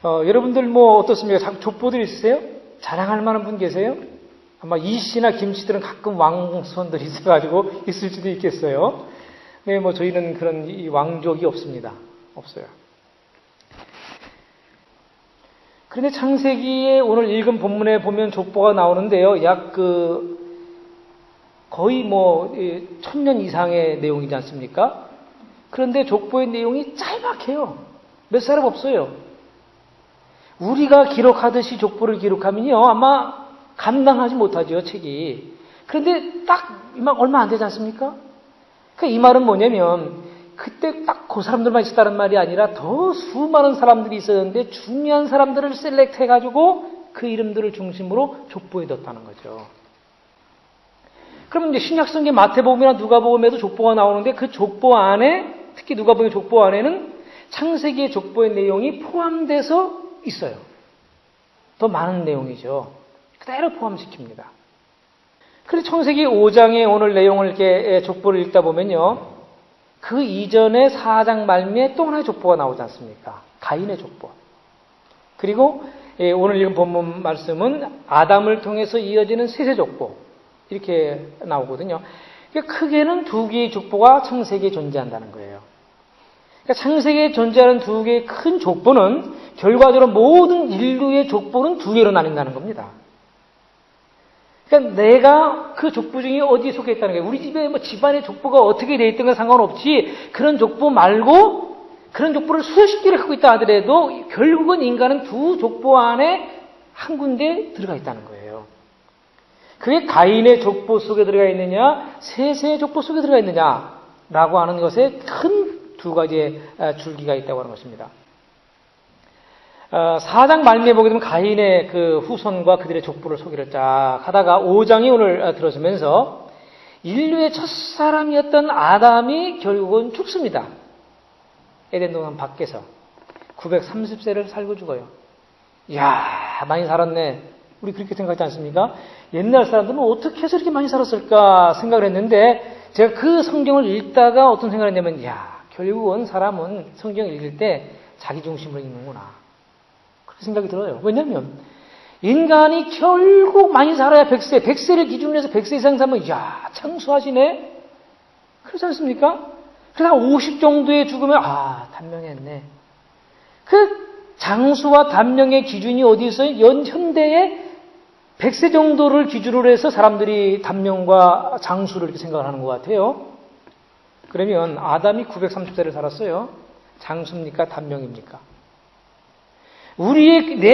여러분들 뭐 어떻습니까? 족보들 있으세요? 자랑할 만한 분 계세요? 아마 이씨나 김씨들은 가끔 왕손들이 있어가지고 있을지도 있겠어요. 네, 뭐 저희는 그런 이 왕족이 없습니다. 없어요. 그런데 창세기에 오늘 읽은 본문에 보면 족보가 나오는데요. 약 거의 1000년 이상의 내용이지 않습니까? 그런데 족보의 내용이 짤막해요. 몇 사람 없어요. 우리가 기록하듯이 족보를 기록하면요, 아마 감당하지 못하죠, 책이. 그런데 딱 얼마 안 되지 않습니까? 그러니까 이 말은 뭐냐면 그때 딱 그 사람들만 있었다는 말이 아니라 더 수많은 사람들이 있었는데 중요한 사람들을 셀렉트해가지고 그 이름들을 중심으로 족보에 넣었다는 거죠. 그럼 이제 신약성경 마태복음이나 누가복음에도 족보가 나오는데 그 족보 안에, 특히 누가복음의 족보 안에는 창세기의 족보의 내용이 포함돼서 있어요. 더 많은 내용이죠. 그대로 포함시킵니다. 그래서 창세기 5장의 오늘 내용을 이렇게 족보를 읽다 보면요, 그 이전에 4장 말미에 또 하나의 족보가 나오지 않습니까? 가인의 족보. 그리고 오늘 읽은 본문 말씀은 아담을 통해서 이어지는 셋의 족보. 이렇게 나오거든요. 그러니까 크게는 두 개의 족보가 창세기에 존재한다는 거예요. 그러니까 창세기에 존재하는 두 개의 큰 족보는 결과적으로 모든 인류의 족보는 두 개로 나뉜다는 겁니다. 그러니까 내가 그 족보 중에 어디에 속해 있다는 거예요. 우리 집에 집안의 족보가 어떻게 되어 있던 건 상관없이 그런 족보 말고 그런 족보를 수십 개를 갖고 있다 하더라도 결국은 인간은 두 족보 안에 한 군데 들어가 있다는 거예요. 그게 가인의 족보 속에 들어가 있느냐, 셋의 족보 속에 들어가 있느냐라고 하는 것에 큰 두 가지의 줄기가 있다고 하는 것입니다. 4장 말미에 보게 되면 가인의 그 후손과 그들의 족보를 소개를 쫙 하다가 5장이 오늘 들어서면서 인류의 첫사람이었던 아담이 결국은 죽습니다. 에덴 동산 밖에서 930세를 살고 죽어요. 이야, 많이 살았네. 우리 그렇게 생각하지 않습니까? 옛날 사람들은 어떻게 해서 이렇게 많이 살았을까 생각을 했는데 제가 그 성경을 읽다가 어떤 생각을 했냐면, 이야, 결국은 사람은 성경을 읽을 때 자기 중심으로 읽는구나. 그렇게 생각이 들어요. 왜냐하면 인간이 결국 많이 살아야 100세, 100세를 기준으로 해서 100세 이상 살면 이야, 장수하시네? 그렇지 않습니까? 그래서 50 정도에 죽으면 단명했네. 그 장수와 단명의 기준이 어디 있어요? 현대에 100세 정도를 기준으로 해서 사람들이 단명과 장수를 이렇게 생각을 하는 것 같아요. 그러면 아담이 930세를 살았어요. 장수입니까? 단명입니까?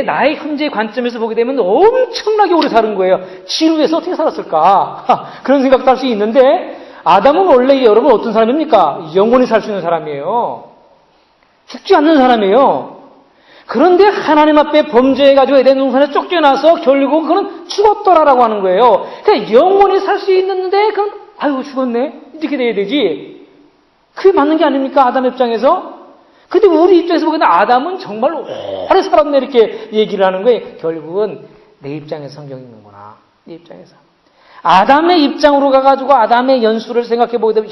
나의 현재 관점에서 보게 되면 엄청나게 오래 사는 거예요. 지루해서 어떻게 살았을까? 그런 생각도 할 수 있는데, 아담은 원래 여러분 어떤 사람입니까? 영원히 살 수 있는 사람이에요. 죽지 않는 사람이에요. 그런데 하나님 앞에 범죄해가지고 에덴 동산에 쫓겨나서 결국 그는 죽었더라라고 하는 거예요. 그러니까 영원히 살 수 있는데, 아이고, 죽었네? 이렇게 돼야 되지. 그게 맞는 게 아닙니까? 아담 입장에서? 근데 우리 입장에서 보기에는 아담은 정말 오래 살았네, 이렇게 얘기를 하는 거예요. 결국은 내 입장에서 성경이 있는구나. 내 입장에서. 아담의 입장으로 가가지고 아담의 연수를 생각해 보게 되면,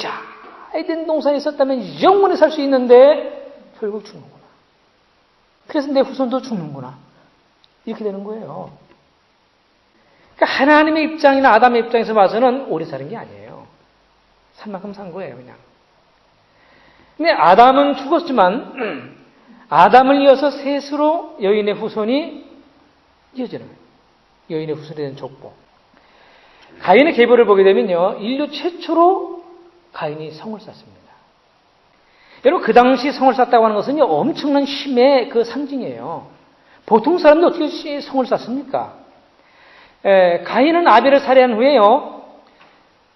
에덴 동산에 있었다면 영원히 살 수 있는데, 결국 죽는구나. 그래서 내 후손도 죽는구나. 이렇게 되는 거예요. 그러니까 하나님의 입장이나 아담의 입장에서 봐서는 오래 사는 게 아니에요. 산 만큼 산 거예요, 그냥. 근데 아담은 죽었지만 아담을 이어서 셋으로 여인의 후손이 이어지는 거예요. 여인의 후손에 대한 족보. 가인의 계보를 보게 되면요, 인류 최초로 가인이 성을 쌓습니다. 여러분, 그 당시 성을 쌓았다고 하는 것은 엄청난 힘의 그 상징이에요. 보통 사람들 어떻게 성을 쌓습니까? 가인은 아벨을 살해한 후에요,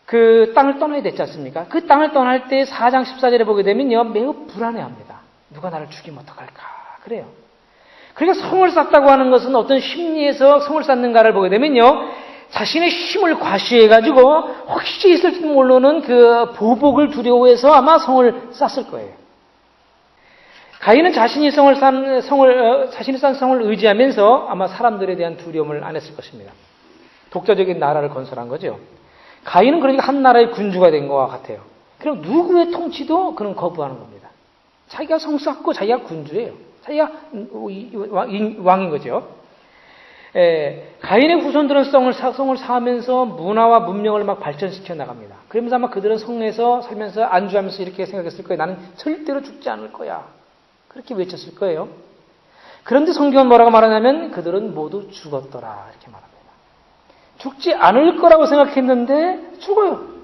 그 땅을 떠나야 됐지 않습니까? 그 땅을 떠날 때 4장 14절에 보게 되면요, 매우 불안해합니다. 누가 나를 죽이면 어떡할까? 그래요. 그러니까 성을 쌓았다고 하는 것은 어떤 심리에서 성을 쌓는가를 보게 되면요, 자신의 힘을 과시해가지고 혹시 있을지도 모르는 그 보복을 두려워해서 아마 성을 쌓았을 거예요. 가인은 자신이 쌓은 성을 의지하면서 아마 사람들에 대한 두려움을 안 했을 것입니다. 독자적인 나라를 건설한 거죠. 가인은 그러니까 한 나라의 군주가 된 것과 같아요. 그럼 누구의 통치도 그는 거부하는 겁니다. 자기가 성 쌓고 자기가 군주예요. 자기가 왕인 거죠. 가인의 후손들은 성을 쌓으면서 문화와 문명을 막 발전시켜 나갑니다. 그러면서 아마 그들은 성에서 살면서 안주하면서 이렇게 생각했을 거예요. 나는 절대로 죽지 않을 거야. 그렇게 외쳤을 거예요. 그런데 성경은 뭐라고 말하냐면 그들은 모두 죽었더라 이렇게 말합니다. 죽지 않을 거라고 생각했는데 죽어요.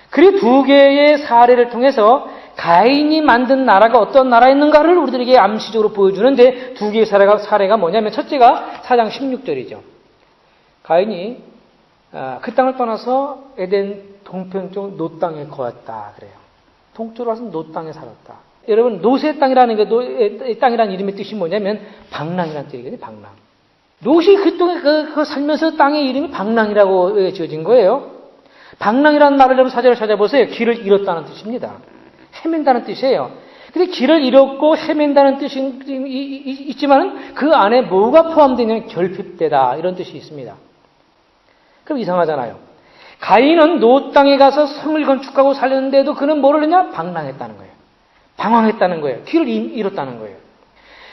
그리고 두 개의 사례를 통해서 가인이 만든 나라가 어떤 나라였는가를 우리들에게 암시적으로 보여주는데 두 개의 사례가 뭐냐면 첫째가 4장 16절이죠. 가인이 그 땅을 떠나서 에덴 동편쪽 놋 땅에 거했다 그래요. 동쪽으로 와서 놋 땅에 살았다. 여러분 놋의 땅이라는 게 땅이라는 이름의 뜻이 뭐냐면 방랑이라는 뜻이거든요. 방랑. 놋이 그동안 그 살면서 땅의 이름이 방랑이라고 지어진 거예요. 방랑이라는 말을 여러분 사전을 찾아보세요. 길을 잃었다는 뜻입니다. 헤맨다는 뜻이에요. 근데 길을 잃었고 헤맨다는 뜻이 있지만 그 안에 뭐가 포함되냐면 결핍되다 이런 뜻이 있습니다. 그럼 이상하잖아요. 가인은 놋 땅에 가서 성을 건축하고 살렸는데도 그는 뭐를 했냐? 방랑했다는 거예요. 방황했다는 거예요. 길을 잃었다는 거예요.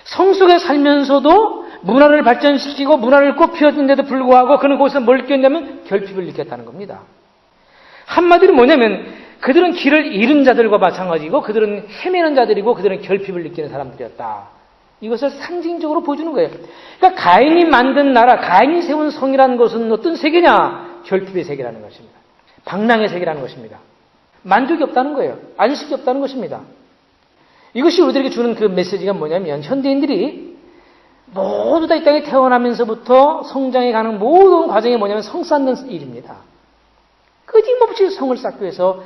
성 속에 살면서도 문화를 발전시키고 문화를 꽃피웠는데도 불구하고 그는 거기서 뭘 느꼈냐면 결핍을 느꼈다는 겁니다. 한마디로 뭐냐면 그들은 길을 잃은 자들과 마찬가지고 그들은 헤매는 자들이고 그들은 결핍을 느끼는 사람들이었다. 이것을 상징적으로 보여주는 거예요. 그러니까 가인이 만든 나라, 가인이 세운 성이라는 것은 어떤 세계냐? 결핍의 세계라는 것입니다. 방랑의 세계라는 것입니다. 만족이 없다는 거예요. 안식이 없다는 것입니다. 이것이 우리들에게 주는 그 메시지가 뭐냐면 현대인들이 모두 다 이 땅에 태어나면서부터 성장해 가는 모든 과정이 뭐냐면 성 쌓는 일입니다. 끊임없이 성을 쌓기 위해서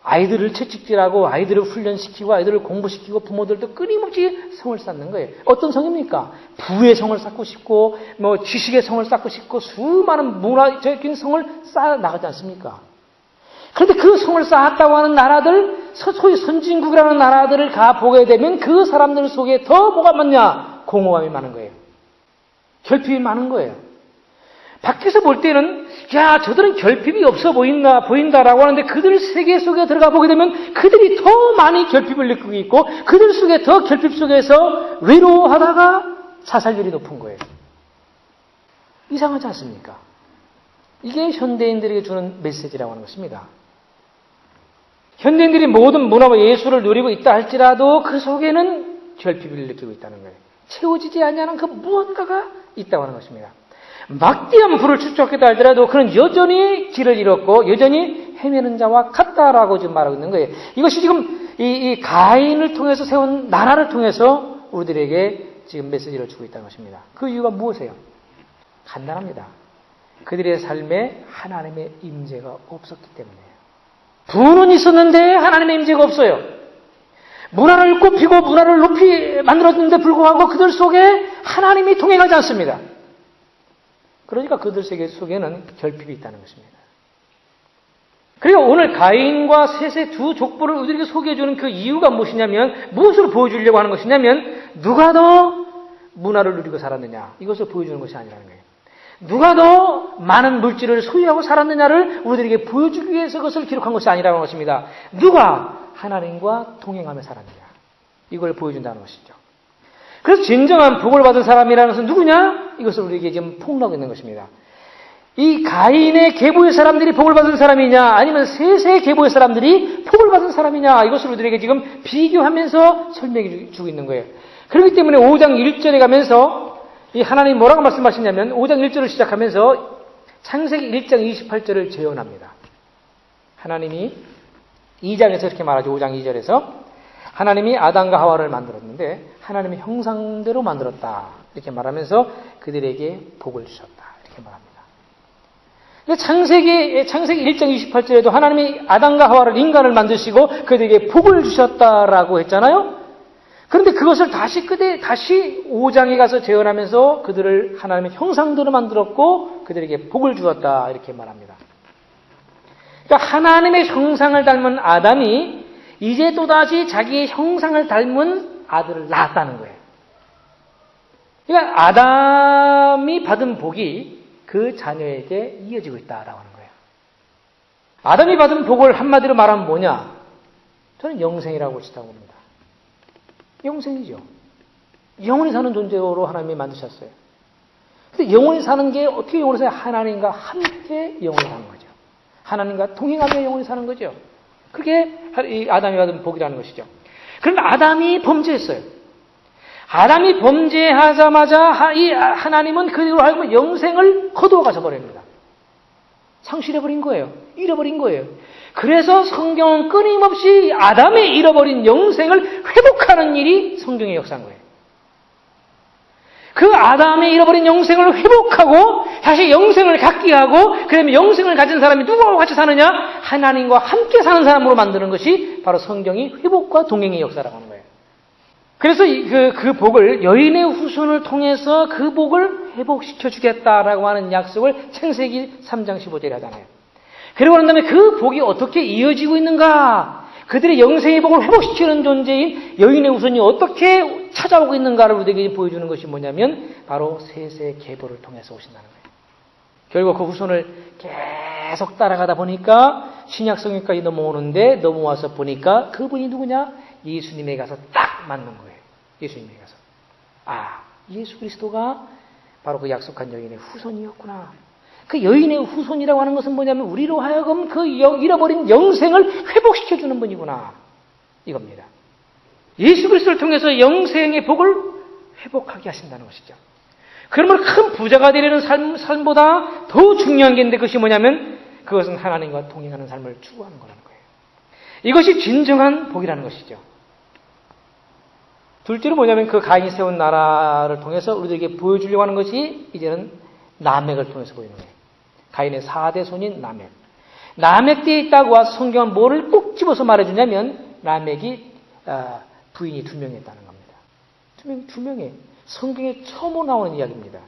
아이들을 채찍질하고 아이들을 훈련시키고 아이들을 공부시키고 부모들도 끊임없이 성을 쌓는 거예요. 어떤 성입니까? 부의 성을 쌓고 싶고 지식의 성을 쌓고 싶고 수많은 문화적인 성을 쌓아 나가지 않습니까? 그런데 그 성을 쌓았다고 하는 나라들, 소위 선진국이라는 나라들을 가보게 되면 그 사람들 속에 더 뭐가 많냐? 공허함이 많은 거예요. 결핍이 많은 거예요. 밖에서 볼 때는 야 저들은 결핍이 없어 보인다라고 하는데 그들 세계 속에 들어가 보게 되면 그들이 더 많이 결핍을 느끼고 있고 그들 속에 더 결핍 속에서 외로워하다가 자살률이 높은 거예요. 이상하지 않습니까? 이게 현대인들에게 주는 메시지라고 하는 것입니다. 현대인들이 모든 문화와 예술을 누리고 있다 할지라도 그 속에는 결핍을 느끼고 있다는 거예요. 채워지지 않는 그 무언가가 있다고 하는 것입니다. 막대한 부를 축적했다 할지라도 그는 여전히 길을 잃었고 여전히 헤매는 자와 같다라고 지금 말하고 있는 거예요. 이것이 지금 이 가인을 통해서 세운 나라를 통해서 우리들에게 지금 메시지를 주고 있다는 것입니다. 그 이유가 무엇이에요? 간단합니다. 그들의 삶에 하나님의 임재가 없었기 때문이에요. 부는 있었는데 하나님의 임재가 없어요. 문화를 꽃피고 문화를 높이 만들었는데 불구하고 그들 속에 하나님이 동행하지 않습니다. 그러니까 그들 세계 속에는 결핍이 있다는 것입니다. 그리고 오늘 가인과 셋의 두 족보를 우리에게 소개해주는 그 이유가 무엇이냐면 무엇으로 보여주려고 하는 것이냐면 누가 더 문화를 누리고 살았느냐 이것을 보여주는 것이 아니라는 거예요. 누가 더 많은 물질을 소유하고 살았느냐를 우리들에게 보여주기 위해서 그것을 기록한 것이 아니라는 것입니다. 누가 하나님과 동행하며 살았느냐 이걸 보여준다는 것이죠. 그래서 진정한 복을 받은 사람이라는 것은 누구냐? 이것을 우리에게 지금 폭로하고 있는 것입니다. 이 가인의 계보의 사람들이 복을 받은 사람이냐 아니면 셋의 계보의 사람들이 복을 받은 사람이냐 이것을 우리들에게 지금 비교하면서 설명해 주고 있는 거예요. 그렇기 때문에 5장 1절에 가면서 이 하나님이 뭐라고 말씀하시냐면 5장 1절을 시작하면서 창세기 1장 28절을 재현합니다. 하나님이 2장에서 이렇게 말하죠. 5장 2절에서 하나님이 아담과 하와를 만들었는데 하나님의 형상대로 만들었다. 이렇게 말하면서 그들에게 복을 주셨다. 이렇게 말합니다. 창세기 1장 28절에도 하나님이 아담과 하와를 인간을 만드시고 그들에게 복을 주셨다라고 했잖아요. 그런데 그것을 다시 5장에 가서 재현하면서 그들을 하나님의 형상대로 만들었고 그들에게 복을 주었다. 이렇게 말합니다. 그러니까 하나님의 형상을 닮은 아담이 이제 또다시 자기의 형상을 닮은 아들을 낳았다는 거예요. 그러니까 아담이 받은 복이 그 자녀에게 이어지고 있다라고 하는 거예요. 아담이 받은 복을 한마디로 말하면 뭐냐? 저는 영생이라고 치다고 봅니다. 영생이죠. 영원히 사는 존재로 하나님이 만드셨어요. 근데 영원히 사는 게 어떻게 영원히 사요? 하나님과 함께 영원히 사는 거죠. 하나님과 동행하며 영원히 사는 거죠. 그게 아담이 받은 복이라는 것이죠. 그런데 아담이 범죄했어요. 아담이 범죄하자마자 이 하나님은 그대로 하여금 영생을 거두어 가서 버립니다. 상실해버린 거예요. 잃어버린 거예요. 그래서 성경은 끊임없이 아담의 잃어버린 영생을 회복하는 일이 성경의 역사인 거예요. 그 아담의 잃어버린 영생을 회복하고 다시 영생을 갖게 하고 그다음에 영생을 가진 사람이 누구와 같이 사느냐? 하나님과 함께 사는 사람으로 만드는 것이 바로 성경이 회복과 동행의 역사라고 하는 거예요. 그래서 그 복을 여인의 후손을 통해서 그 복을 회복시켜 주겠다라고 하는 약속을 창세기 3장 15절에 하잖아요. 그리고 난 다음에 그 복이 어떻게 이어지고 있는가? 그들의 영생의 복을 회복시키는 존재인 여인의 후손이 어떻게 찾아오고 있는가를 우리에게 보여주는 것이 뭐냐면 바로 셋의 계보를 통해서 오신다는 거예요. 결국 그 후손을 계속 따라가다 보니까 신약 성경까지 넘어오는데 넘어와서 보니까 그분이 누구냐? 예수님에 가서 딱 맞는 거예요. 예수님에 가서. 아, 예수 그리스도가 바로 그 약속한 여인의 후손이었구나. 그 여인의 후손이라고 하는 것은 뭐냐면 우리로 하여금 그 잃어버린 영생을 회복시켜주는 분이구나. 이겁니다. 예수 그리스도를 통해서 영생의 복을 회복하게 하신다는 것이죠. 그러면 큰 부자가 되려는 삶보다 더 중요한 게 있는데 그것이 뭐냐면 그것은 하나님과 동행하는 삶을 추구하는 거라는 거예요. 이것이 진정한 복이라는 것이죠. 둘째로 뭐냐면 그 가인이 세운 나라를 통해서 우리들에게 보여주려고 하는 것이 이제는 라멕을 통해서 보이는 거예요. 가인의 4대 손인 라멕. 라멕 때에 있다고 와서 성경은 뭐를 꼭 집어서 말해주냐면 라멕이 부인이 2명이 있다는 겁니다. 2명이 성경에 처음 나오는 이야기입니다.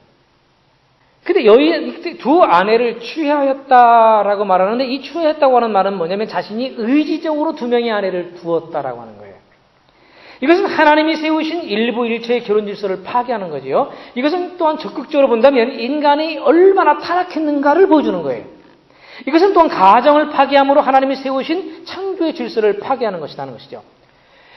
근데 여인 두 아내를 취하였다라고 말하는데 이 취하였다고 하는 말은 뭐냐면 자신이 의지적으로 2명의 아내를 두었다라고 하는 거예요. 이것은 하나님이 세우신 일부 일체의 결혼 질서를 파괴하는 거지요. 이것은 또한 적극적으로 본다면 인간이 얼마나 타락했는가를 보여주는 거예요. 이것은 또한 가정을 파괴함으로 하나님이 세우신 창조의 질서를 파괴하는 것이라는 것이죠.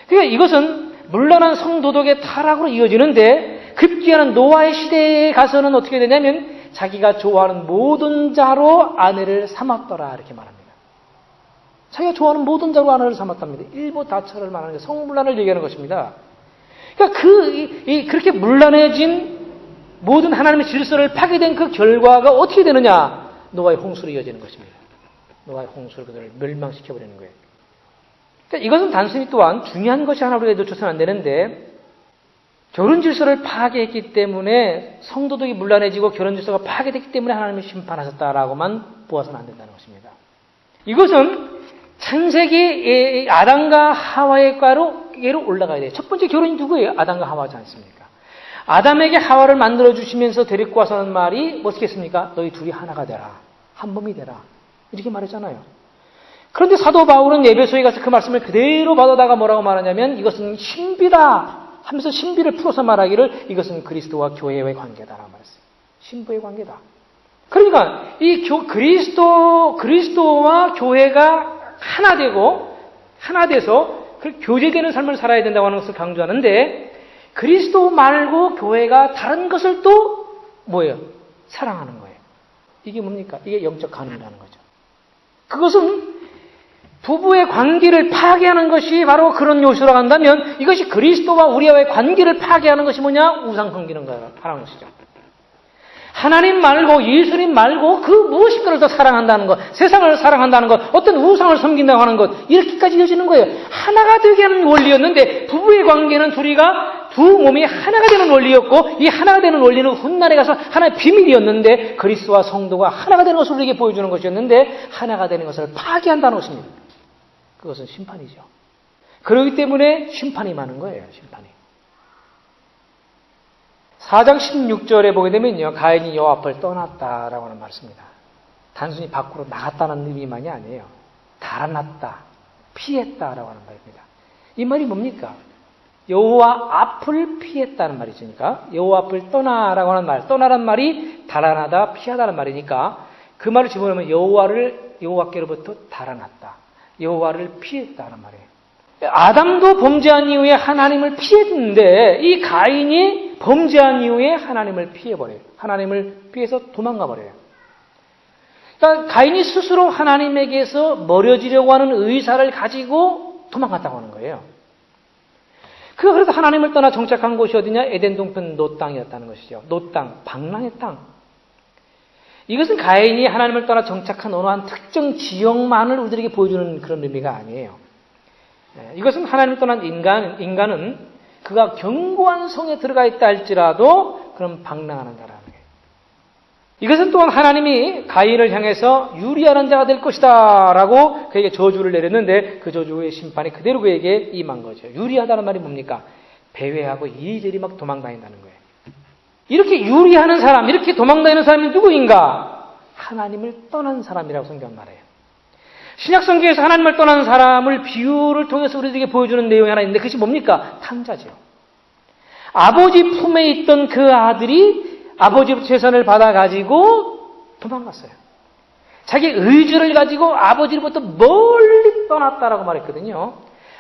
그러니까 이것은 물론한 성도덕의 타락으로 이어지는데 급기야는 노아의 시대에 가서는 어떻게 되냐면 자기가 좋아하는 모든 자로 아내를 삼았더라 이렇게 말합니다. 자기가 좋아하는 모든 자로 아내를 삼았답니다. 일부 다처를 말하는 게 성문란을 얘기하는 것입니다. 그러니까 그렇게 문란해진 모든 하나님의 질서를 파괴된 그 결과가 어떻게 되느냐? 노아의 홍수로 이어지는 것입니다. 노아의 홍수로 그들을 멸망시켜버리는 거예요. 그러니까 이것은 단순히 또한 중요한 것이 하나 우리가 놓쳐서는 안 되는데 결혼 질서를 파괴했기 때문에 성도덕이 문란해지고 결혼 질서가 파괴됐기 때문에 하나님이 심판하셨다라고만 보아서는 안 된다는 것입니다. 이것은 창세기 아담과 하와의 과로 올라가야 돼요. 첫 번째 결혼이 누구예요? 아담과 하와지 않습니까? 아담에게 하와를 만들어주시면서 데리고 와서 하는 말이 어떻겠습니까? 너희 둘이 하나가 되라. 한 몸이 되라. 이렇게 말했잖아요. 그런데 사도 바울은 에베소에 가서 그 말씀을 그대로 받아다가 뭐라고 말하냐면 이것은 신비다 하면서 신비를 풀어서 말하기를 이것은 그리스도와 교회의 관계다라고 말했어요. 신부의 관계다. 그러니까 이 그리스도와 교회가 하나 되고 하나 돼서 그 교제되는 삶을 살아야 된다고 하는 것을 강조하는데 그리스도 말고 교회가 다른 것을 또 뭐예요? 사랑하는 거예요. 이게 뭡니까? 이게 영적 간음이라는 거죠. 그것은 부부의 관계를 파괴하는 것이 바로 그런 요소라고 한다면 이것이 그리스도와 우리와의 관계를 파괴하는 것이 뭐냐? 우상 섬기는 거라는 것이죠. 하나님 말고 예수님 말고 그 무엇인가를 더 사랑한다는 것, 세상을 사랑한다는 것, 어떤 우상을 섬긴다고 하는 것 이렇게까지 이어지는 거예요. 하나가 되게 하는 원리였는데 부부의 관계는 두 몸이 하나가 되는 원리였고 이 하나가 되는 원리는 훗날에 가서 하나의 비밀이었는데 그리스도와 성도가 하나가 되는 것을 우리에게 보여주는 것이었는데 하나가 되는 것을 파괴한다는 것입니다. 그것은 심판이죠. 그렇기 때문에 심판이 많은 거예요. 심판이. 4장 16절에 보게 되면요. 가인이 여호와 앞을 떠났다라고 하는 말씀입니다. 단순히 밖으로 나갔다는 의미만이 아니에요. 달아났다, 피했다라고 하는 말입니다. 이 말이 뭡니까? 여호와 앞을 피했다는 말이니까 여호와 앞을 떠나라고 하는 말, 떠나란 말이 달아나다, 피하다는 말이니까 그 말을 집어넣으면 여호와께로부터 달아났다. 여호와를 피했다는 말이에요. 아담도 범죄한 이후에 하나님을 피했는데 이 가인이 범죄한 이후에 하나님을 피해버려요. 하나님을 피해서 도망가 버려요. 그러니까 가인이 스스로 하나님에게서 멀어지려고 하는 의사를 가지고 도망갔다고 하는 거예요. 그래서 하나님을 떠나 정착한 곳이 어디냐? 에덴 동편 노 땅이었다는 것이죠. 노 땅, 방랑의 땅. 이것은 가인이 하나님을 떠나 정착한 어느 한 특정 지역만을 우리들에게 보여주는 그런 의미가 아니에요. 이것은 하나님을 떠난 인간은 그가 견고한 성에 들어가 있다 할지라도 그런 방랑하는 자라는 거예요. 이것은 또한 하나님이 가인을 향해서 유리하는 자가 될 것이다 라고 그에게 저주를 내렸는데 그 저주의 심판이 그대로 그에게 임한 거죠. 유리하다는 말이 뭡니까? 배회하고 이리저리 막 도망다닌다는 거예요. 이렇게 유리하는 사람, 이렇게 도망다니는 사람이 누구인가? 하나님을 떠난 사람이라고 성경은 말해요. 신약성경에서 하나님을 떠난 사람을 비유를 통해서 우리들에게 보여주는 내용이 하나 있는데 그것이 뭡니까? 탕자죠. 아버지 품에 있던 그 아들이 아버지 재산을 받아가지고 도망갔어요. 자기 의지를 가지고 아버지로부터 멀리 떠났다라고 말했거든요.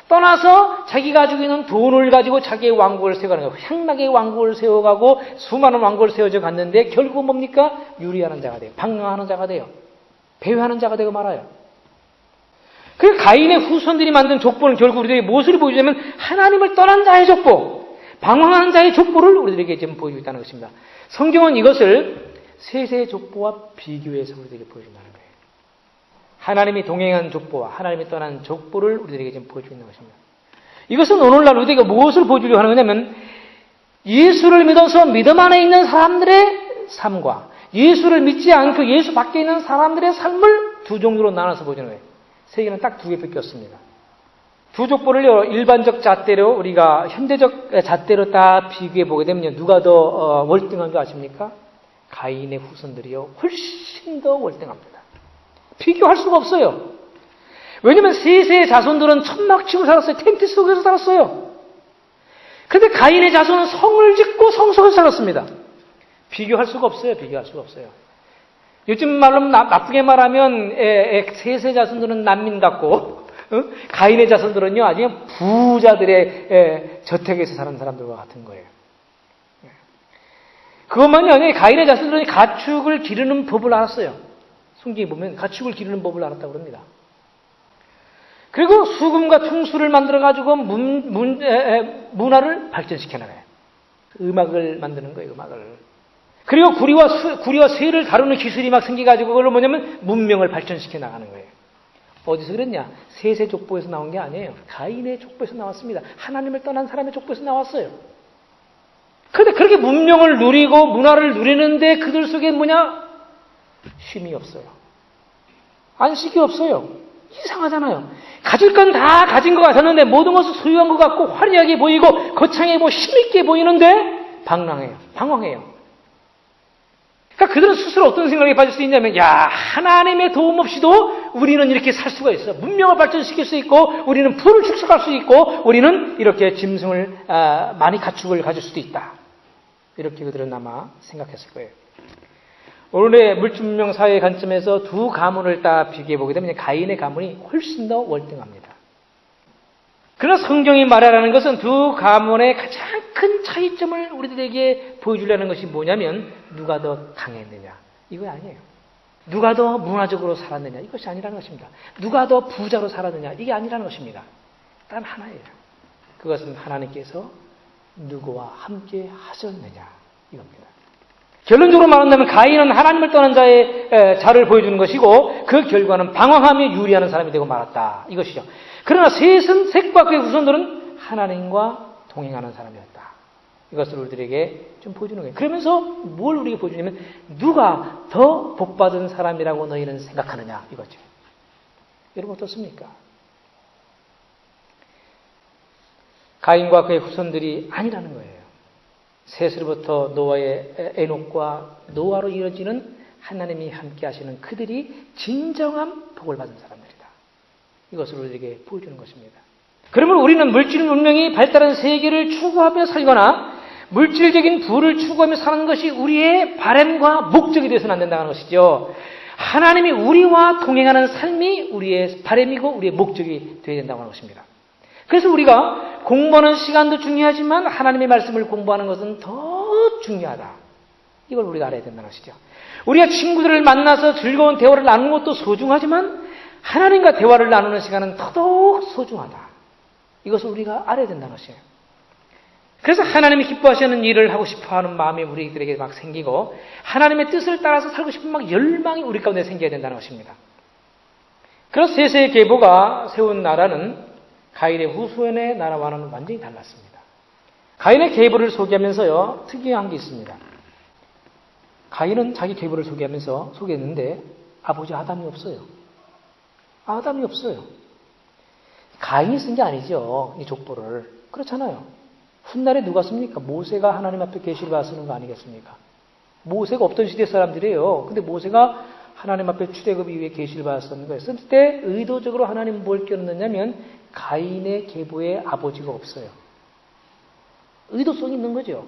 떠나서 자기가 가지고 있는 돈을 가지고 자기의 왕국을 세워가는 거예요. 향락의 왕국을 세워가고 수많은 왕국을 세워져 갔는데 결국 뭡니까? 유리하는 자가 돼요. 방랑하는 자가 돼요. 배회하는 자가 되고 말아요. 그 가인의 후손들이 만든 족보는 결국 우리들에게 무엇을 보여주냐면 하나님을 떠난 자의 족보, 방황하는 자의 족보를 우리들에게 지금 보여주고 있다는 것입니다. 성경은 이것을 셋의 족보와 비교해서 우리들에게 보여준다는 거예요. 하나님이 동행한 족보와 하나님이 떠난 족보를 우리들에게 지금 보여주고 있는 것입니다. 이것은 오늘날 우리들에게 무엇을 보여주려고 하는 거냐면 예수를 믿어서 믿음 안에 있는 사람들의 삶과 예수를 믿지 않고 예수 밖에 있는 사람들의 삶을 두 종류로 나눠서 보여주는 거예요. 세계는 딱 두 개밖에 없습니다. 두 족보를 일반적 잣대로 우리가 현대적 잣대로 딱 비교해 보게 되면 누가 더 월등한 거 아십니까? 가인의 후손들이요. 훨씬 더 월등합니다. 비교할 수가 없어요. 왜냐하면 셋의 자손들은 천막 치고 살았어요. 텐트 속에서 살았어요. 그런데 가인의 자손은 성을 짓고 성 속에서 살았습니다. 비교할 수가 없어요. 비교할 수가 없어요. 요즘 말로 나쁘게 말하면 셋의 자손들은 난민 같고 가인의 자손들은요 아주 부자들의 저택에서 사는 사람들과 같은 거예요. 그것만이 아니라 가인의 자손들은 가축을 기르는 법을 알았어요. 성경에 보면 가축을 기르는 법을 알았다고 합니다. 그리고 수금과 퉁수를 만들어가지고 문화를 발전시켜 나가요. 음악을 만드는 거예요, 음악을. 그리고 구리와 쇠를 다루는 기술이 막 생겨가지고 그걸로 뭐냐면 문명을 발전시켜 나가는 거예요. 어디서 그랬냐? 셋의 족보에서 나온 게 아니에요. 가인의 족보에서 나왔습니다. 하나님을 떠난 사람의 족보에서 나왔어요. 그런데 그렇게 문명을 누리고 문화를 누리는데 그들 속에 뭐냐? 쉼이 없어요. 안식이 없어요. 이상하잖아요. 가질 건 다 가진 것 같았는데 모든 것을 소유한 것 같고 화려하게 보이고 거창해 보이고 힘있게 보이는데 방황해요. 그러니까 그들은 스스로 어떤 생각에 빠질 수 있냐면 하나님의 도움 없이도 우리는 이렇게 살 수가 있어. 문명을 발전시킬 수 있고 우리는 풀을 축적할 수 있고 우리는 이렇게 짐승을 많이 가축을 가질 수도 있다. 이렇게 그들은 아마 생각했을 거예요. 오늘의 물질문명 사회의 관점에서 두 가문을 딱 비교해 보게 되면 가인의 가문이 훨씬 더 월등합니다. 그러나 성경이 말하라는 것은 두 가문의 가장 큰 차이점을 우리들에게 보여주려는 것이 뭐냐면 누가 더 강했느냐 이거 아니에요. 누가 더 문화적으로 살았느냐 이것이 아니라는 것입니다. 누가 더 부자로 살았느냐 이게 아니라는 것입니다. 단 하나예요. 그것은 하나님께서 누구와 함께 하셨느냐 이겁니다. 결론적으로 말한다면 가인은 하나님을 떠난 자를 보여주는 것이고 그 결과는 방황하며 유리하는 사람이 되고 말았다 이것이죠. 그러나 셋과 그의 후손들은 하나님과 동행하는 사람이었다. 이것을 우리들에게 좀 보여주는 거예요. 그러면서 뭘 우리에게 보여주냐면 누가 더 복받은 사람이라고 너희는 생각하느냐 이거죠. 여러분 어떻습니까? 가인과 그의 후손들이 아니라는 거예요. 셋으로부터 노아의 에녹과 노아로 이어지는 하나님이 함께 하시는 그들이 진정한 복을 받은 사람들이다. 이것을 우리에게 보여주는 것입니다. 그러면 우리는 물질 문명이 발달한 세계를 추구하며 살거나 물질적인 부를 추구하며 사는 것이 우리의 바람과 목적이 되어서는 안 된다는 것이죠. 하나님이 우리와 동행하는 삶이 우리의 바람이고 우리의 목적이 되어야 된다고 하는 것입니다. 그래서 우리가 공부하는 시간도 중요하지만 하나님의 말씀을 공부하는 것은 더 중요하다. 이걸 우리가 알아야 된다는 것이죠. 우리가 친구들을 만나서 즐거운 대화를 나누는 것도 소중하지만 하나님과 대화를 나누는 시간은 더더욱 소중하다. 이것을 우리가 알아야 된다는 것이에요. 그래서 하나님이 기뻐하시는 일을 하고 싶어하는 마음이 우리들에게 막 생기고 하나님의 뜻을 따라서 살고 싶은 막 열망이 우리 가운데 생겨야 된다는 것입니다. 그래서 셋의 계보가 세운 나라는 가인의 후손의 나라와는 완전히 달랐습니다. 가인의 계보를 소개하면서요, 특이한 게 있습니다. 가인은 자기 계보를 소개했는데 아버지 아담이 없어요. 아담이 없어요. 가인이 쓴 게 아니죠. 이 족보를. 그렇잖아요. 훗날에 누가 씁니까? 모세가 하나님 앞에 계시를 받아 쓰는 거 아니겠습니까? 모세가 없던 시대 사람들이에요. 근데 모세가 하나님 앞에 출애굽 이후에 계시를 받았었는 거예요. 쓸 때 의도적으로 하나님 뭘 껴넣느냐면 가인의 계보에 아버지가 없어요. 의도성이 있는 거죠.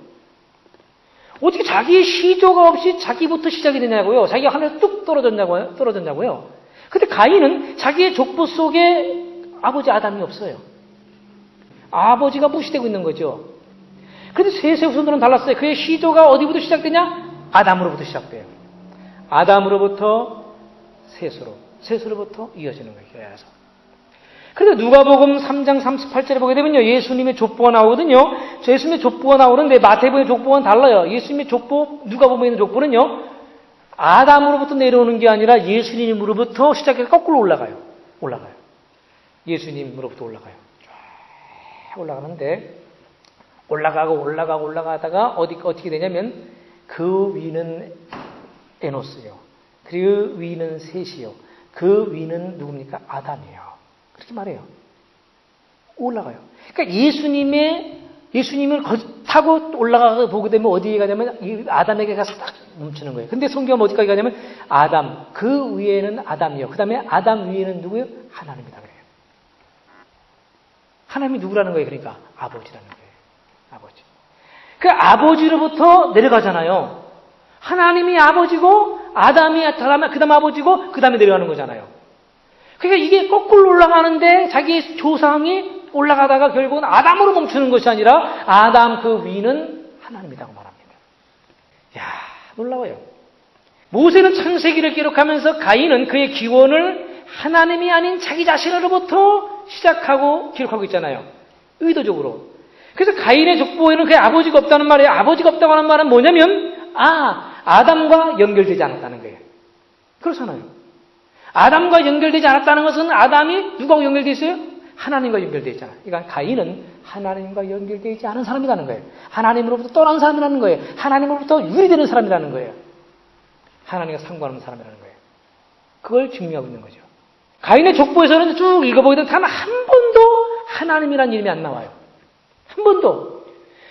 어떻게 자기의 시조가 없이 자기부터 시작이 되냐고요. 자기가 하늘에서 뚝 떨어졌냐고요. 근데 가인은 자기의 족보 속에 아버지 아담이 없어요. 아버지가 무시되고 있는 거죠. 그런데 셋의 후손들은 달랐어요. 그의 시조가 어디부터 시작되냐? 아담으로부터 시작돼요. 아담으로부터 셋으로, 셋으로부터 이어지는 거예요. 그런데 누가복음 3장 38절에 보게 되면요, 예수님의 족보가 나오거든요. 예수님의 족보가 나오는데 마태복음의 족보와는 달라요. 예수님의 족보, 누가복음에 있는 족보는요, 아담으로부터 내려오는 게 아니라 예수님으로부터 시작해서 거꾸로 올라가요. 예수님으로부터 올라가요. 쫙 올라가는데 올라가다가 어떻게 되냐면 그 위는 에노스요. 그 위는 셋이요. 그 위는 누굽니까? 아담이에요. 그렇게 말해요. 올라가요. 그러니까 예수님을 타고 올라가서 보게 되면 어디에 가냐면 이 아담에게 가서 딱 멈추는 거예요. 근데 성경은 어디까지 가냐면 아담, 그 위에는 아담이요. 그 다음에 아담 위에는 누구예요? 하나님이다 그래요. 하나님이 누구라는 거예요? 그러니까 아버지라는 거예요. 아버지. 그 아버지로부터 내려가잖아요. 하나님이 아버지고 아담이 그 다음 아버지고 그 다음에 내려가는 거잖아요. 그러니까 이게 거꾸로 올라가는데 자기 조상이 올라가다가 결국은 아담으로 멈추는 것이 아니라 아담 그 위는 하나님이라고 말합니다. 이야, 놀라워요. 모세는 창세기를 기록하면서 가인은 그의 기원을 하나님이 아닌 자기 자신으로부터 시작하고 기록하고 있잖아요. 의도적으로. 그래서 가인의 족보에는 그의 아버지가 없다는 말이에요. 아버지가 없다고 하는 말은 뭐냐면 아담과 연결되지 않았다는 거예요. 그렇잖아요. 아담과 연결되지 않았다는 것은 아담이 누구하고 연결되어 있어요? 하나님과 연결되어 있잖아요. 그러니까 가인은 하나님과 연결되어 있지 않은 사람이라는 거예요. 하나님으로부터 떠난 사람이라는 거예요. 하나님으로부터 유리되는 사람이라는 거예요. 하나님과 상관없는 사람이라는 거예요. 그걸 증명하고 있는 거죠. 가인의 족보에서는 쭉 읽어보게 되면 단 한 번도 하나님이라는 이름이 안 나와요. 한 번도.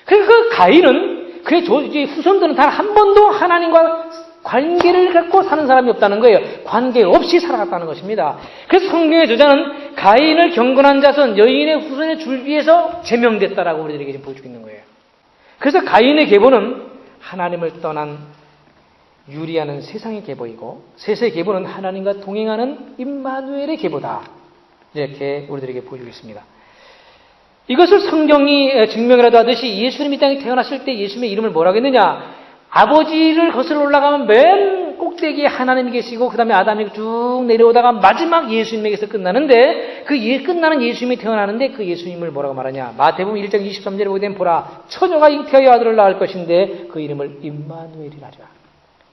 그러니까 그 가인은 그의 후손들은 단 한 번도 하나님과 관계를 갖고 사는 사람이 없다는 거예요. 관계 없이 살아갔다는 것입니다. 그래서 성경의 저자는 가인을 경건한 자손, 여인의 후손의 줄기에서 제명됐다라고 우리들에게 지금 보여주고 있는 거예요. 그래서 가인의 계보는 하나님을 떠난 유리하는 세상의 계보이고 셋의 계보는 하나님과 동행하는 임마누엘의 계보다. 이렇게 우리들에게 보여주고 있습니다. 이것을 성경이 증명이라도 하듯이 예수님이 이 땅에 태어났을 때 예수님의 이름을 뭐라고 했느냐? 아버지를 거슬러 올라가면 맨 꼭대기에 하나님이 계시고 그 다음에 아담이 쭉 내려오다가 마지막 예수님에게서 끝나는데 끝나는 예수님이 태어나는데 그 예수님을 뭐라고 말하냐? 마태복음 1장 23절에 보게 되면 보라 처녀가 잉태하여 아들을 낳을 것인데 그 이름을 임마누엘이라 하라.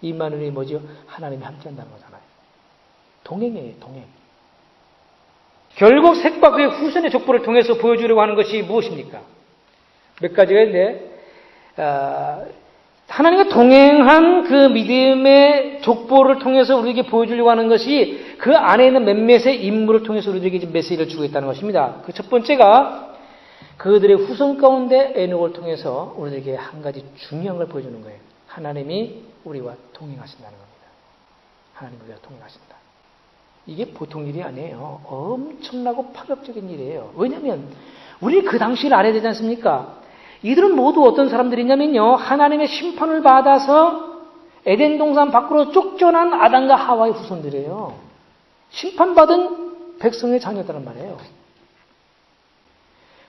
임마누엘이 뭐죠? 하나님이 함께한다는 거잖아요. 동행이에요. 동행. 결국 셋과 그의 후손의 족보를 통해서 보여주려고 하는 것이 무엇입니까? 몇 가지가 있는데 하나님과 동행한 그 믿음의 족보를 통해서 우리에게 보여주려고 하는 것이 그 안에 있는 몇몇의 인물을 통해서 우리에게 지금 메시지를 주고 있다는 것입니다. 그 첫 번째가 그들의 후손 가운데 에녹을 통해서 우리에게 한 가지 중요한 걸 보여주는 거예요. 하나님이 우리와 동행하신다는 겁니다. 하나님이 우리와 동행하신다. 이게 보통 일이 아니에요. 엄청나고 파격적인 일이에요. 왜냐하면 우리 그 당시를 알아야 되지 않습니까? 이들은 모두 어떤 사람들이냐면요. 하나님의 심판을 받아서 에덴 동산 밖으로 쫓겨난 아담과 하와의 후손들이에요. 심판받은 백성의 자녀들란 말이에요.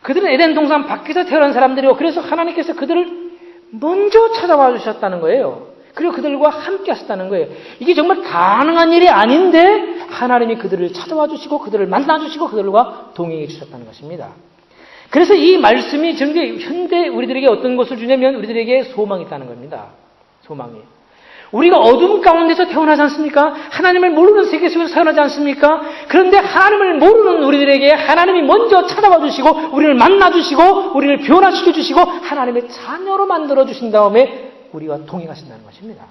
그들은 에덴 동산 밖에서 태어난 사람들이고 그래서 하나님께서 그들을 먼저 찾아와 주셨다는 거예요. 그리고 그들과 함께 하셨다는 거예요. 이게 정말 가능한 일이 아닌데 하나님이 그들을 찾아와 주시고 그들을 만나 주시고 그들과 동행해 주셨다는 것입니다. 그래서 이 말씀이 현대 우리들에게 어떤 것을 주냐면 우리들에게 소망이 있다는 겁니다. 소망이. 우리가 어둠 가운데서 태어나지 않습니까? 하나님을 모르는 세계 속에서 태어나지 않습니까? 그런데 하나님을 모르는 우리들에게 하나님이 먼저 찾아와 주시고 우리를 만나 주시고 우리를 변화시켜 주시고 하나님의 자녀로 만들어 주신 다음에 우리와 동행하신다는 것입니다.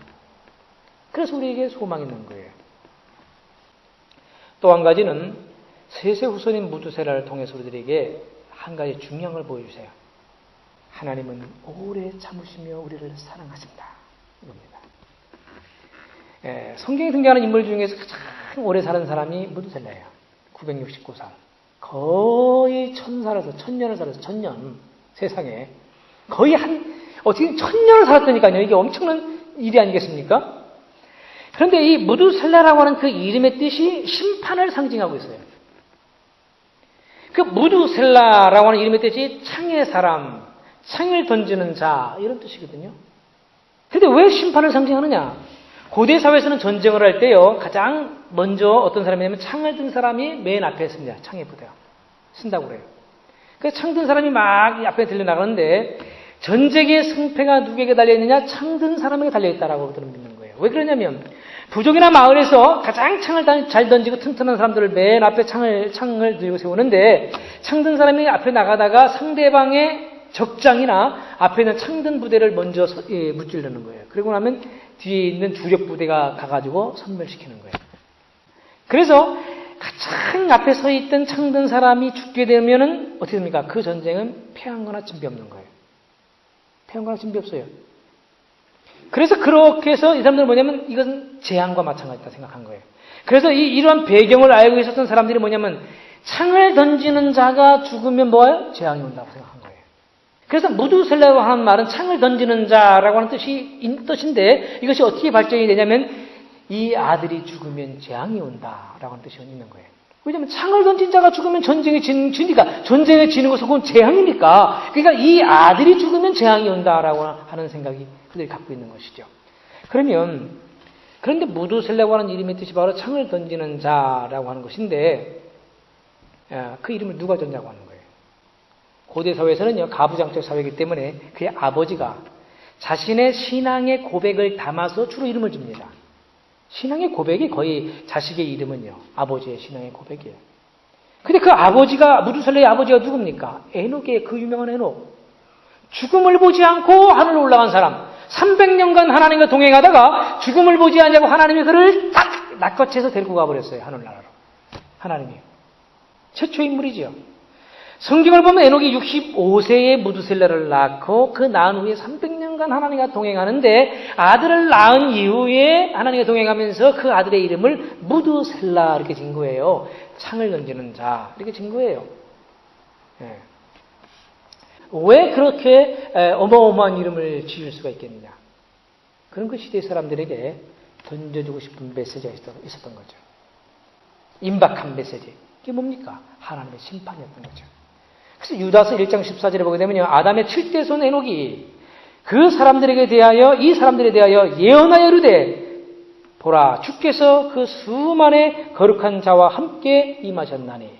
그래서 우리에게 소망이 있는 거예요. 또 한 가지는 셋의 후손인 무두셀라를 통해서 우리들에게 한 가지 중요한 걸 보여주세요. 하나님은 오래 참으시며 우리를 사랑하신다. 이겁니다. 성경에 등장하는 인물 중에서 가장 오래 사는 사람이 무두셀라예요. 969살. 거의 1000년을 살아서 1000년 세상에 거의 어떻게 1000년을 살았다니까요. 이게 엄청난 일이 아니겠습니까? 그런데 이 무두셀라라고 하는 그 이름의 뜻이 심판을 상징하고 있어요. 그 무두셀라라고 하는 이름의 뜻이 창의 사람, 창을 던지는 자 이런 뜻이거든요. 그런데 왜 심판을 상징하느냐? 고대 사회에서는 전쟁을 할 때요 가장 먼저 어떤 사람이냐면 창을 든 사람이 맨 앞에 씁니다. 창에 부대요. 쓴다고 그래요. 그래서 창 든 사람이 막 앞에 들려나가는데 전쟁의 승패가 누구에게 달려있느냐? 창 든 사람에게 달려있다라고 그들은 믿는 거예요. 왜 그러냐면 부족이나 마을에서 가장 창을 잘 던지고 튼튼한 사람들을 맨 앞에 창을 들고 세우는데 창 든 사람이 앞에 나가다가 상대방의 적장이나 앞에 있는 창든 부대를 먼저 무찌르는 거예요. 그리고 나면 뒤에 있는 주력 부대가 가가지고 섬멸시키는 거예요. 그래서 가장 앞에 서 있던 창든 사람이 죽게 되면은 어떻게 됩니까? 그 전쟁은 패한 거나 진비 없는 거예요. 패한 거나 진비 없어요. 그래서 그렇게 해서 이 사람들은 뭐냐면 이건 재앙과 마찬가지다 생각한 거예요. 그래서 이러한 배경을 알고 있었던 사람들이 뭐냐면 창을 던지는 자가 죽으면 뭐예요? 재앙이 온다고 생각한 거예요. 그래서 무두셀라고 하는 말은 창을 던지는 자라고 하는 뜻인데 이것이 어떻게 발전이 되냐면 이 아들이 죽으면 재앙이 온다라고 하는 뜻이 있는 거예요. 왜냐하면 창을 던진 자가 죽으면 전쟁에 지니까 전쟁에 지는 것은 그건 재앙이니까 그러니까 이 아들이 죽으면 재앙이 온다라고 하는 생각이 그들이 갖고 있는 것이죠. 그런데 무두셀라고 하는 이름의 뜻이 바로 창을 던지는 자라고 하는 것인데 그 이름을 누가 졌냐고 하는 거예요. 고대 사회에서는요 가부장적 사회이기 때문에 그의 아버지가 자신의 신앙의 고백을 담아서 주로 이름을 줍니다. 신앙의 고백이 거의 자식의 이름은요 아버지의 신앙의 고백이에요. 근데 그 아버지가 무두셀라의 아버지가 누굽니까? 에녹이에요. 그 유명한 에녹. 죽음을 보지 않고 하늘로 올라간 사람. 300년간 하나님과 동행하다가 죽음을 보지 않냐고 하나님이 그를 딱 낚아채서 데리고 가버렸어요. 하늘나라로. 하나님이. 최초 인물이죠. 성경을 보면 에녹이 65세에 무두셀라를 낳고 그 낳은 후에 300년간 하나님과 동행하는데 아들을 낳은 이후에 하나님과 동행하면서 그 아들의 이름을 무두셀라 이렇게 진 거예요. 창을 던지는 자 이렇게 진 거예요. 네. 왜 그렇게 어마어마한 이름을 지을 수가 있겠느냐? 그런 그 시대 사람들에게 던져주고 싶은 메시지가 있었던 거죠. 임박한 메시지. 이게 뭡니까? 하나님의 심판이었던 거죠. 그래서 유다서 1장 14절에 보게 되면요. 아담의 7대손 에녹이 그 사람들에게 대하여 이 사람들에 대하여 예언하여 이르되 보라 주께서 그 수만의 거룩한 자와 함께 임하셨나니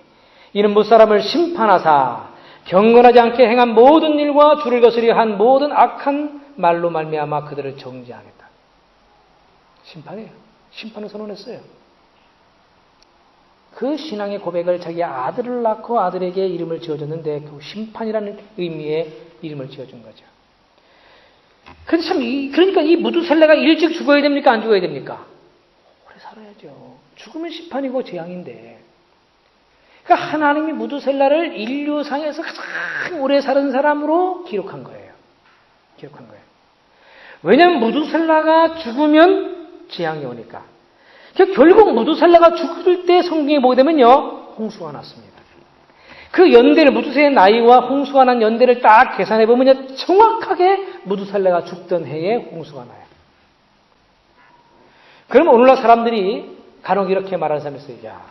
이는 무사람을 심판하사 경건하지 않게 행한 모든 일과 주를 거스려 한 모든 악한 말로 말미암아 그들을 정죄하겠다. 심판이에요. 심판을 선언했어요. 그 신앙의 고백을 자기 아들을 낳고 아들에게 이름을 지어줬는데 그 심판이라는 의미의 이름을 지어준 거죠. 근데 그러니까 이 무두셀라가 일찍 죽어야 됩니까? 안 죽어야 됩니까? 오래 살아야죠. 죽으면 심판이고 재앙인데. 그러니까 하나님이 무두셀라를 인류상에서 가장 오래 사는 사람으로 기록한 거예요. 기록한 거예요. 왜냐하면 무두셀라가 죽으면 재앙이 오니까. 결국 무두셀라가 죽을 때 성경에 보게 되면요. 홍수가 났습니다. 그 연대를 무두셀의 나이와 홍수가 난 연대를 딱 계산해 보면요. 정확하게 무두셀라가 죽던 해에 홍수가 나요. 그럼 오늘날 사람들이 간혹 이렇게 말하는 사람이 있어요. 야,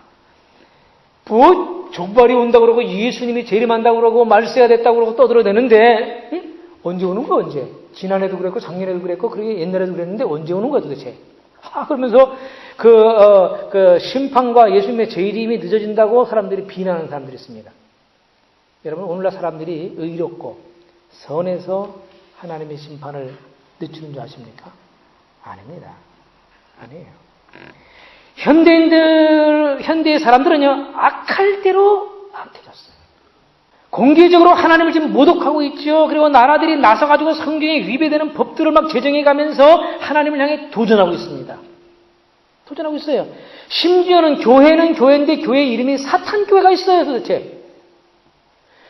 뭐 족발이 온다고 그러고 예수님이 재림한다고 그러고 말세가 됐다고 그러고 떠들어대는데 언제 오는 거야 언제? 지난해도 그랬고 작년에도 그랬고 그러게 옛날에도 그랬는데 언제 오는 거야 도대체? 그러면서 그 심판과 예수님의 재림이 늦어진다고 사람들이 비난하는 사람들이 있습니다. 여러분 오늘날 사람들이 의롭고 선해서 하나님의 심판을 늦추는 줄 아십니까? 아닙니다. 아니에요. 현대의 사람들은요, 악할 대로 악해졌어요. 공개적으로 하나님을 지금 모독하고 있죠. 그리고 나라들이 나서가지고 성경에 위배되는 법들을 막 제정해 가면서 하나님을 향해 도전하고 있습니다. 도전하고 있어요. 심지어는 교회는 교회인데 교회 이름이 사탄교회가 있어요, 도대체.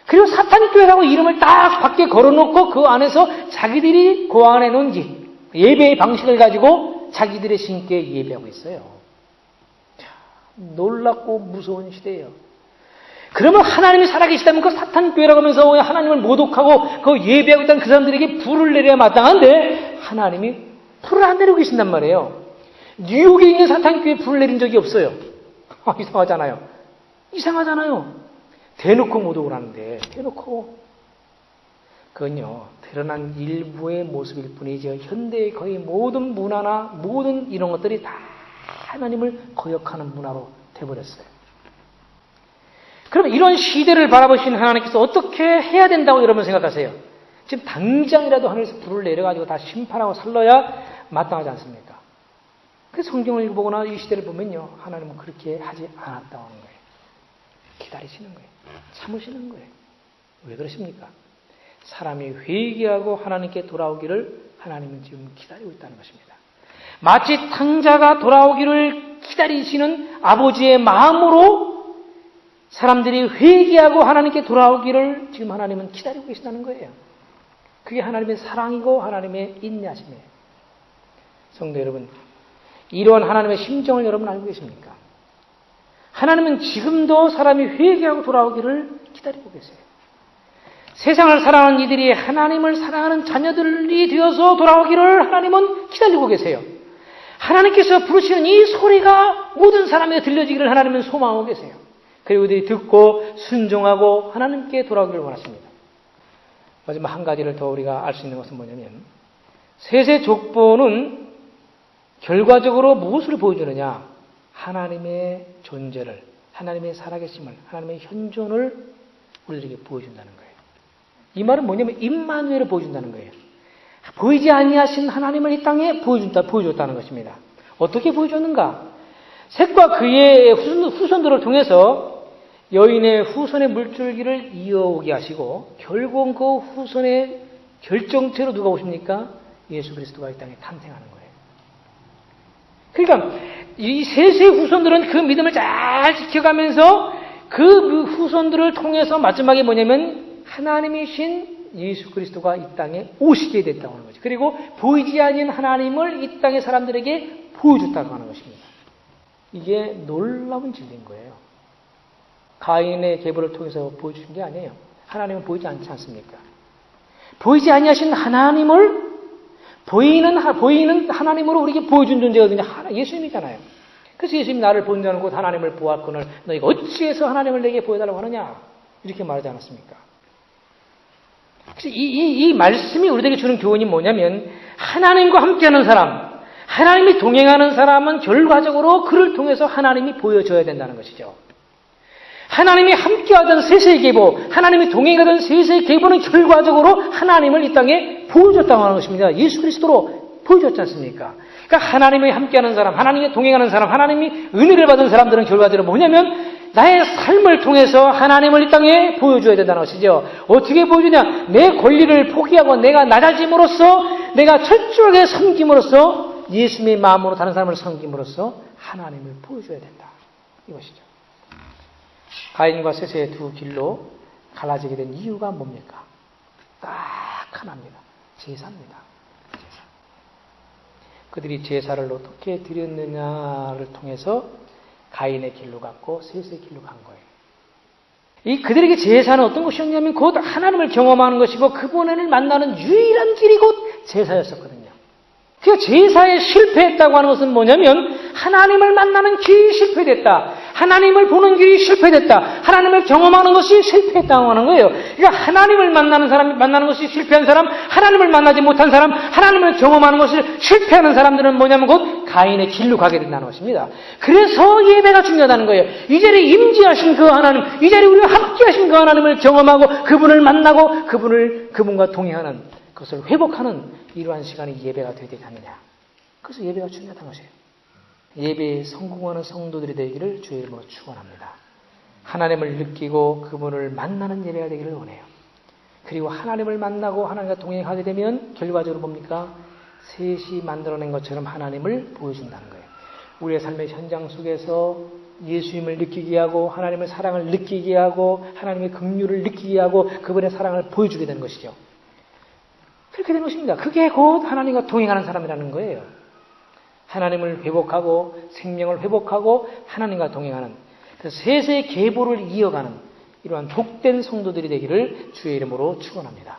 그리고 사탄교회라고 이름을 딱 밖에 걸어놓고 그 안에서 자기들이 고안해 놓은 예배의 방식을 가지고 자기들의 신께 예배하고 있어요. 자, 놀랍고 무서운 시대예요. 그러면 하나님이 살아계시다면 그 사탄교회라고 하면서 하나님을 모독하고 그 예배하고 있다는 그 사람들에게 불을 내려야 마땅한데 하나님이 불을 안 내리고 계신단 말이에요. 뉴욕에 있는 사탄교회에 불을 내린 적이 없어요. 이상하잖아요. 이상하잖아요. 대놓고 모독을 하는데 대놓고 그건요 드러난 일부의 모습일 뿐이죠. 현대의 거의 모든 문화나 모든 이런 것들이 다 하나님을 거역하는 문화로 돼버렸어요. 그럼 이런 시대를 바라보시는 하나님께서 어떻게 해야 된다고 여러분 생각하세요? 지금 당장이라도 하늘에서 불을 내려가지고 다 심판하고 살러야 마땅하지 않습니까? 그래서 성경을 읽어보거나 이 시대를 보면요 하나님은 그렇게 하지 않았다고 하는 거예요. 기다리시는 거예요. 참으시는 거예요. 왜 그러십니까? 사람이 회개하고 하나님께 돌아오기를 하나님은 지금 기다리고 있다는 것입니다. 마치 탕자가 돌아오기를 기다리시는 아버지의 마음으로 사람들이 회개하고 하나님께 돌아오기를 지금 하나님은 기다리고 계시다는 거예요. 그게 하나님의 사랑이고 하나님의 인내하심이에요. 성도 여러분, 이러한 하나님의 심정을 여러분 알고 계십니까? 하나님은 지금도 사람이 회개하고 돌아오기를 기다리고 계세요. 세상을 사랑하는 이들이 하나님을 사랑하는 자녀들이 되어서 돌아오기를 하나님은 기다리고 계세요. 하나님께서 부르시는 이 소리가 모든 사람에게 들려지기를 하나님은 소망하고 계세요. 그리고 그들이 듣고 순종하고 하나님께 돌아오기를 원하십니다. 마지막 한 가지를 더 우리가 알 수 있는 것은 뭐냐면 셋의 족보는 결과적으로 무엇을 보여주느냐? 하나님의 존재를, 하나님의 살아계심을, 하나님의 현존을 우리들에게 보여준다는 거예요. 이 말은 뭐냐면 임마누엘을 보여준다는 거예요. 보이지 아니하신 하나님을 이 땅에 보여줬다는 것입니다. 어떻게 보여줬는가? 셋과 그의 후손들을 통해서 여인의 후손의 물줄기를 이어오게 하시고 결국 그 후손의 결정체로 누가 오십니까? 예수 그리스도가 이 땅에 탄생하는 거예요. 그러니까 이 셋의 후손들은 그 믿음을 잘 지켜가면서 그 후손들을 통해서 마지막에 뭐냐면 하나님이신 예수 그리스도가 이 땅에 오시게 됐다고 하는 거죠. 그리고 보이지 않는 하나님을 이 땅의 사람들에게 보여줬다고 하는 것입니다. 이게 놀라운 진리인 거예요. 가인의 계보를 통해서 보여주신 게 아니에요. 하나님은 보이지 않지 않습니까? 보이지 아니하신 하나님을 보이는 하나님으로 우리에게 보여준 존재거든요. 예수님이잖아요. 그래서 예수님이 나를 본다는 곳 하나님을 보았거늘 너희가 어찌해서 하나님을 내게 보여달라고 하느냐 이렇게 말하지 않았습니까? 그래서 이 말씀이 우리에게 주는 교훈이 뭐냐면 하나님과 함께하는 사람, 하나님이 동행하는 사람은 결과적으로 그를 통해서 하나님이 보여줘야 된다는 것이죠. 하나님이 함께하던 셋의 계보, 하나님이 동행하던 셋의 계보는 결과적으로 하나님을 이 땅에 보여줬다고 하는 것입니다. 예수 그리스도로 보여줬지 않습니까? 그러니까 하나님이 함께하는 사람, 하나님이 동행하는 사람, 하나님이 은혜를 받은 사람들은 결과적으로 뭐냐면 나의 삶을 통해서 하나님을 이 땅에 보여줘야 된다는 것이죠. 어떻게 보여주냐? 내 권리를 포기하고 내가 낮아짐으로써 내가 철저하게 섬김으로써 예수님의 마음으로 다른 사람을 섬김으로써 하나님을 보여줘야 된다. 이것이죠. 가인과 셋의 두 길로 갈라지게 된 이유가 뭡니까? 딱 하나입니다. 제사입니다. 제사. 그들이 제사를 어떻게 드렸느냐를 통해서 가인의 길로 갔고 셋의 길로 간 거예요. 이 그들에게 제사는 어떤 것이었냐면 곧 하나님을 경험하는 것이고 그분을 만나는 유일한 길이 곧 제사였었거든요. 그 제사에 실패했다고 하는 것은 뭐냐면 하나님을 만나는 길이 실패됐다. 하나님을 보는 길이 실패됐다. 하나님을 경험하는 것이 실패했다고 하는 거예요. 그러니까 하나님을 만나는 것이 실패한 사람, 하나님을 만나지 못한 사람, 하나님을 경험하는 것이 실패하는 사람들은 뭐냐면 곧 가인의 길로 가게 된다는 것입니다. 그래서 예배가 중요하다는 거예요. 이 자리에 임재하신 그 하나님, 이 자리에 우리와 함께하신 그 하나님을 경험하고 그분을 만나고 그분과 동행하는 그것을 회복하는 이러한 시간이 예배가 되지 않느냐. 그래서 예배가 중요하다는 것이에요. 예배에 성공하는 성도들이 되기를 주의 이름으로 축원합니다. 하나님을 느끼고 그분을 만나는 예배가 되기를 원해요. 그리고 하나님을 만나고 하나님과 동행하게 되면 결과적으로 뭡니까? 셋이 만들어낸 것처럼 하나님을 보여준다는 거예요. 우리의 삶의 현장 속에서 예수님을 느끼게 하고 하나님의 사랑을 느끼게 하고 하나님의 긍휼을 느끼게 하고 그분의 사랑을 보여주게 되는 것이죠. 그렇게 되는 것입니다. 그게 곧 하나님과 동행하는 사람이라는 거예요. 하나님을 회복하고 생명을 회복하고 하나님과 동행하는 그 셋의 계보를 이어가는 이러한 복된 성도들이 되기를 주의 이름으로 축원합니다.